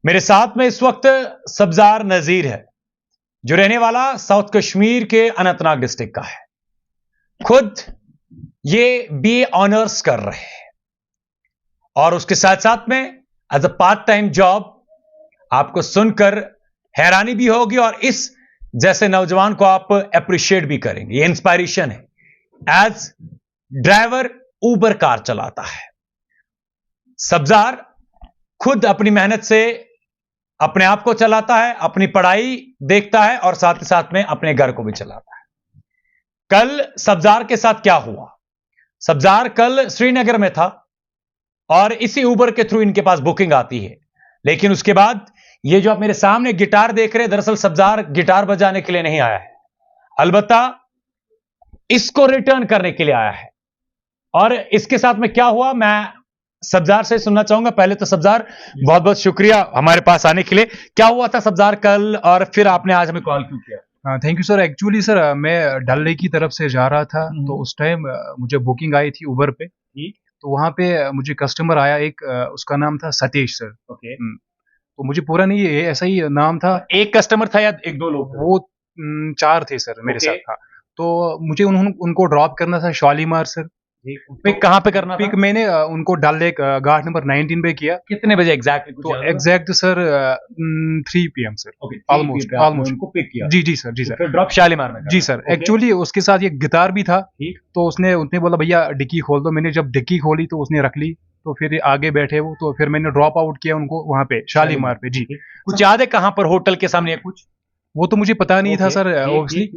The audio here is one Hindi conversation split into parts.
मेरे साथ में इस वक्त सब्जार नजीर है, जो रहने वाला साउथ कश्मीर के अनंतनाग डिस्ट्रिक्ट का है। खुद ये बीए ऑनर्स कर रहे हैं और उसके साथ साथ में as a part time job. आपको सुनकर हैरानी भी होगी और इस जैसे नौजवान को आप अप्रिशिएट भी करेंगे। ये इंस्पायरेशन है। एज ड्राइवर उबर कार चलाता है सब्जार। खुद अपनी मेहनत से अपने आप को चलाता है, अपनी पढ़ाई देखता है और साथ ही साथ में अपने घर को भी चलाता है। कल सब्जार के साथ क्या हुआ? सब्जार कल श्रीनगर में था और इसी उबर के थ्रू इनके पास बुकिंग आती है, लेकिन उसके बाद ये जो आप मेरे सामने गिटार देख रहे हैं, दरअसल सब्जार गिटार बजाने के लिए नहीं आया है, अलबत्ता इसको रिटर्न करने के लिए आया है। और इसके साथ में क्या हुआ मैं सब्जार से सुनना चाहूंगा। पहले तो सब्जार बहुत बहुत शुक्रिया हमारे पास आने के लिए। क्या हुआ था सब्जार कल और फिर आपने आज हमें कॉल क्यों किया? Thank you sir. Actually sir मैं डल लेक की तरफ से जा रहा था, तो उस टाइम मुझे बुकिंग आई थी उबर पे। तो वहाँ पे मुझे कस्टमर आया एक, उसका नाम था सतीश सर। ओके। तो मुझे पूरा नहीं, ऐसा ही नाम था। एक कस्टमर था या एक दो लोग? वो 4 थे सर मेरे साथ। था तो मुझे उनको ड्रॉप करना था शालीमार सर। पिक कहाँ पे करना था? पिक मैंने उनको डल लेक घाट नंबर 19 पे किया। कितने बजे एग्जैक्टली? तो exact sir 3 PM sir. Almost उनको पिक किया। जी सर। जी सर। ड्रॉप शालीमार में? जी सर। एक्चुअली उसके साथ एक गिटार भी था, तो उसने बोला भैया डिक्की खोल दो। मैंने जब डिक्की खोली तो उसने रख ली, तो फिर आगे बैठे वो, तो फिर मैंने ड्रॉप आउट किया उनको वहां पे शालीमार पे। जी। कुछ याद है कहां पर? होटल के सामने? कुछ वो तो मुझे पता नहीं था सर। ऑब्वियसली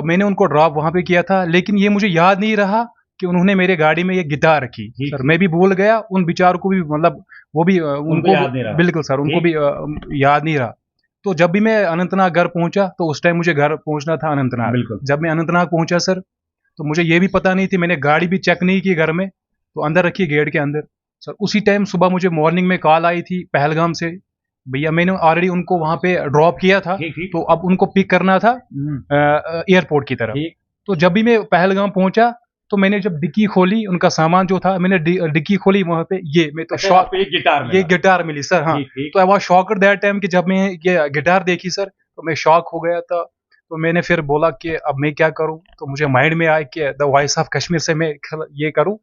मैंने उनको ड्रॉप वहां पे किया था, लेकिन ये मुझे याद नहीं रहा कि उन्होंने मेरे गाड़ी में ये गिटार रखी सर। मैं भी भूल गया, उन बिचारों को भी, मतलब वो भी उनको बिल्कुल सर, उनको भी याद नहीं रहा। तो जब भी मैं अनंतनाग घर पहुंचा, तो उस टाइम मुझे घर पहुंचना था अनंतनाग। जब मैं अनंतनाग पहुंचा सर, तो मुझे ये भी पता नहीं थी, मैंने गाड़ी भी चेक नहीं की घर में, तो अंदर रखी गेट के अंदर सर। उसी टाइम सुबह मुझे मॉर्निंग में कॉल आई थी पहलगाम से, भैया मैंने ऑलरेडी उनको वहां पे ड्रॉप किया था, तो अब उनको पिक करना था एयरपोर्ट की तरफ। तो जब भी मैं पहलगाम पहुंचा, तो मैंने जब डिक्की खोली, उनका सामान जो था, मैंने डिक्की खोली वहां पे, मैं तो शॉक, ये गिटार मिली सर। हाँ। तो I was shocked that time कि जब मैं ये गिटार देखी सर, तो मैं शॉक हो गया था। तो मैंने फिर बोला कि अब मैं क्या करूं, तो मुझे माइंड में आया कि द वॉइस ऑफ कश्मीर से मैं ये करूं।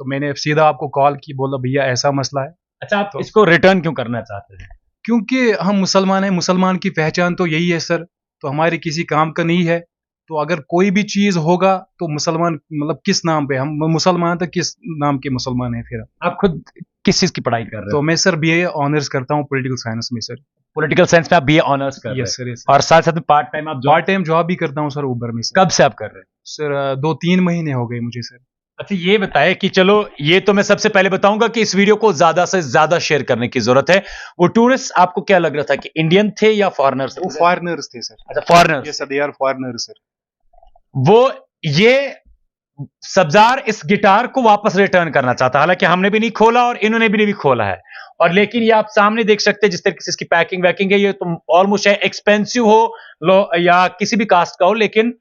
तो मैंने सीधा आपको कॉल की, बोला भैया ऐसा मसला है। अच्छा, आप इसको रिटर्न क्यों करना चाहते हैं? क्योंकि हम मुसलमान हैं, मुसलमान की पहचान तो यही है सर, तो हमारी किसी काम का नहीं है। तो अगर कोई भी चीज होगा तो मुसलमान, मतलब किस नाम पे हम मुसलमान, तो किस नाम के मुसलमान हैं फिर? आप खुद किस चीज की पढ़ाई कर रहे हैं? तो मैं सर बीए ऑनर्स करता हूँ पॉलिटिकल साइंस में सर। पॉलिटिकल साइंस में आप बीए ऑनर्स कर रहे हैं? Yes sir. और साथ साथ में पार्ट टाइम आप पार्ट टाइम जॉब भी करता हूँ सर उबर में सर। कब से आप कर रहे हैं सर? 2-3 महीने हो गए मुझे सर। अच्छा, ये बताए कि चलो, ये तो मैं सबसे पहले बताऊंगा कि इस वीडियो को ज्यादा से ज्यादा शेयर करने की जरूरत है। वो टूरिस्ट आपको क्या लग रहा था कि इंडियन थे या फॉरेनर्स? वो फॉरेनर्स थे सर। अच्छा, foreigners. Yes sir, they are foreigners sir. वो ये सब्जार इस गिटार को वापस रिटर्न करना चाहता, हालांकि हमने भी नहीं खोला और इन्होंने भी नहीं खोला है। और लेकिन ये आप सामने देख सकते हैं जिस तरीके से इसकी पैकिंग वैकिंग है, ये तो ऑलमोस्ट है एक्सपेंसिव हो लो या किसी भी कास्ट का हो, लेकिन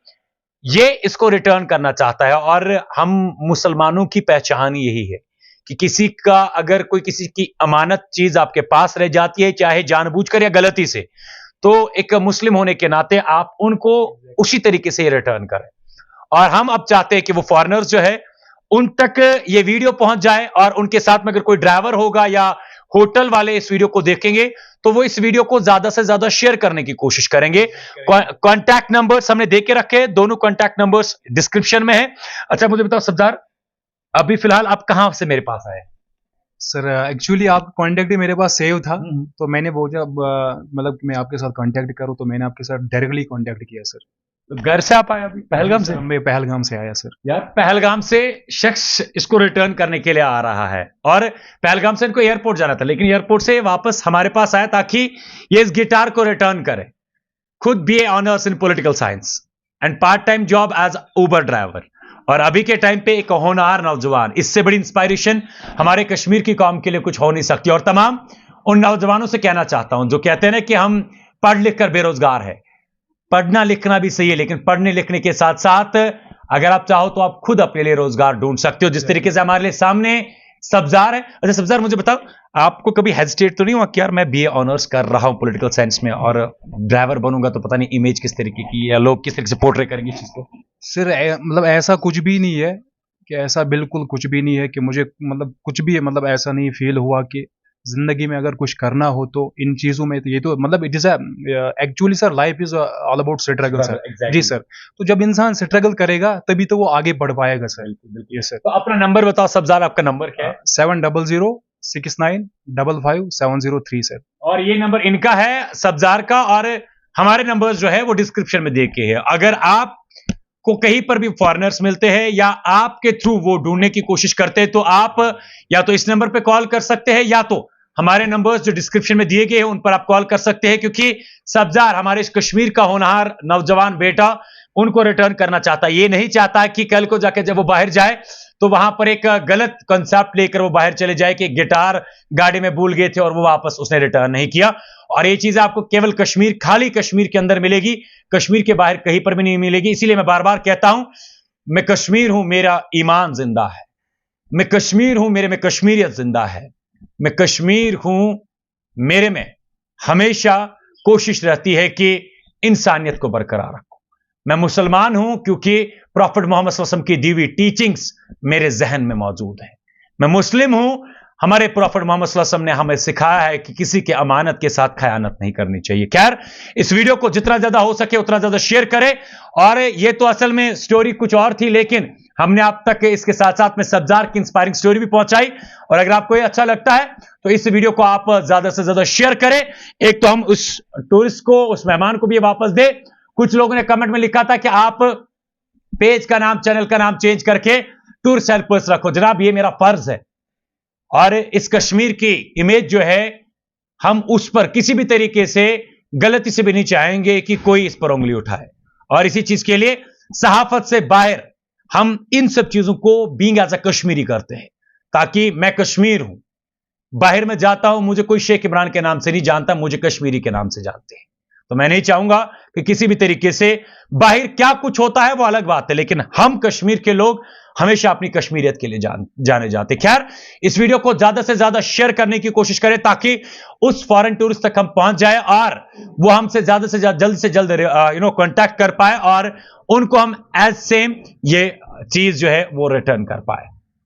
ये इसको रिटर्न करना चाहता है। और हम मुसलमानों की पहचान यही है कि किसी का अगर कोई किसी की अमानत चीज आपके पास रह जाती है, चाहे जानबूझकर या गलती से, तो एक मुस्लिम होने के नाते आप उनको उसी तरीके से रिटर्न करें। और हम अब चाहते हैं कि वो फॉरेनर्स जो है उन तक ये वीडियो पहुंच जाए, और उनके साथ में अगर कोई ड्राइवर होगा या होटल वाले इस वीडियो को देखेंगे, तो वो इस वीडियो को ज्यादा से ज्यादा शेयर करने की कोशिश करेंगे। कॉन्टैक्ट नंबर्स हमने दे के रखे, दोनों कॉन्टैक्ट नंबर्स डिस्क्रिप्शन में है। अच्छा, मुझे बताओ सब्जार, अभी फिलहाल आप कहां से मेरे पास आए? सर एक्चुअली आपका कांटेक्ट ही मेरे पास सेव था, तो मैंने वो जब मतलब मैं आपके साथ कांटेक्ट करूं, तो मैंने आपके साथ डायरेक्टली कांटेक्ट किया सर। तो घर से आप आए? अभी पहलगाम से? मैं पहलगाम से आया सर। यार, पहलगाम से शख्स इसको रिटर्न करने के लिए आ रहा है, और पहलगाम से इनको एयरपोर्ट जाना था, लेकिन एयरपोर्ट से वापस हमारे पास आया ताकि ये इस गिटार को रिटर्न करे। खुद BA honours in political science and part time job as Uber driver, और अभी के टाइम पे एक होनहार नौजवान। इससे बड़ी इंस्पायरेशन हमारे कश्मीर की कौम के लिए कुछ हो नहीं सकती। और तमाम उन नौजवानों से कहना चाहता हूं जो कहते हैं ना कि हम पढ़ लिख कर बेरोजगार है। पढ़ना लिखना भी सही है, लेकिन पढ़ने लिखने के साथ साथ अगर आप चाहो तो आप खुद अपने लिए रोजगार ढूंढ सकते हो, जिस तरीके से हमारे लिए सामने सब्जार है। अच्छा सब्जार, मुझे बताओ, आपको कभी हेजिटेट तो नहीं हुआ कि यार मैं बीए ऑनर्स कर रहा हूं पॉलिटिकल साइंस में और ड्राइवर बनूंगा तो पता नहीं इमेज किस तरीके की या लोग किस तरीके से पोर्ट्रे करेंगे इस चीज को? सर मतलब ऐसा कुछ भी नहीं है, कि ऐसा बिल्कुल कुछ भी नहीं है कि मुझे मतलब कुछ भी मतलब ऐसा नहीं फील हुआ कि जिंदगी में अगर कुछ करना हो तो इन चीजों में तो ये तो मतलब it is actually sir life is all about struggle sir. Exactly. जी सर, तो जब इंसान स्ट्रगल करेगा तभी तो वो आगे बढ़ पाएगा सर। ये सर। तो अपना नंबर बताओ सब्जार, आपका नंबर क्या है? 7006955703 सर। और ये नंबर इनका है सब्जार का, और हमारे नंबर्स जो है वो डिस्क्रिप्शन में दे के है। अगर आप को कहीं पर भी फॉरेनर्स मिलते हैं या आपके थ्रू वो ढूंढने की कोशिश करते हैं तो आप या तो इस नंबर पे कॉल कर सकते हैं या तो हमारे नंबर्स जो डिस्क्रिप्शन में दिए गए हैं उन पर आप कॉल कर सकते हैं, क्योंकि सब्जार हमारे इस कश्मीर का होनहार नौजवान बेटा उनको रिटर्न करना चाहता है। ये नहीं चाहता कि कल को जाकर जब वो बाहर जाए तो वहां पर एक गलत कॉन्सेप्ट लेकर वो बाहर चले जाए कि गिटार गाड़ी में भूल गए थे और वो वापस उसने रिटर्न नहीं किया। और ये चीज आपको केवल कश्मीर, खाली कश्मीर के अंदर मिलेगी, कश्मीर के बाहर कहीं पर भी नहीं मिलेगी। इसीलिए मैं बार बार कहता हूं, मैं कश्मीर हूं, मेरा ईमान जिंदा है। मैं कश्मीर हूं, मेरे में कश्मीरियत जिंदा है। मैं कश्मीर हूं, मेरे में हमेशा कोशिश रहती है कि इंसानियत को बरकरार रखूं। मैं मुसलमान हूं क्योंकि प्रॉफिट मोहम्मद सल्लल्लाहु अलैहि वसल्लम की दी हुई टीचिंग्स मेरे जहन में मौजूद है। मैं मुस्लिम हूं, हमारे प्रॉफिट मोहम्मद सल्लल्लाहु अलैहि वसल्लम ने हमें सिखाया है कि किसी के अमानत के साथ खयानत नहीं करनी चाहिए। खैर, इस वीडियो को जितना ज्यादा हो सके उतना ज्यादा शेयर करें। और ये तो असल में स्टोरी कुछ और थी, लेकिन हमने आप तक इसके साथ साथ में सब्जार की इंस्पायरिंग स्टोरी भी पहुंचाई। और अगर आपको ये अच्छा लगता है तो इस वीडियो को आप ज्यादा से ज्यादा शेयर करें। एक तो हम उस टूरिस्ट को, उस मेहमान को भी वापस दे। कुछ लोगों ने कमेंट में लिखा था कि आप पेज का नाम, चैनल का नाम चेंज करके टूरिस्ट हेल्पर्स रखो। जनाब, ये मेरा फर्ज है और इस कश्मीर की इमेज जो है हम उस पर किसी भी तरीके से गलती से भी नहीं चाहेंगे कि कोई इस पर उंगली उठाए। और इसी चीज के लिए सहाफत से बाहर हम इन सब चीजों को बीइंग एज अ कश्मीरी करते हैं, ताकि मैं कश्मीर हूं, बाहर में जाता हूं, मुझे कोई शेख इमरान के नाम से नहीं जानता, मुझे कश्मीरी के नाम से जानते हैं। तो मैं नहीं चाहूंगा कि किसी भी तरीके से बाहर क्या कुछ होता है वो अलग बात है, लेकिन हम कश्मीर के लोग हमेशा अपनी कश्मीरियत के लिए जाने जाते। खैर, इस वीडियो को ज्यादा से ज्यादा शेयर करने की कोशिश करें ताकि उस फॉरेन टूरिस्ट तक हम पहुंच जाए और वो हमसे ज्यादा से जल्द कांटेक्ट कर पाए और उनको हम एज सेम ये चीज जो है वो रिटर्न कर पाए।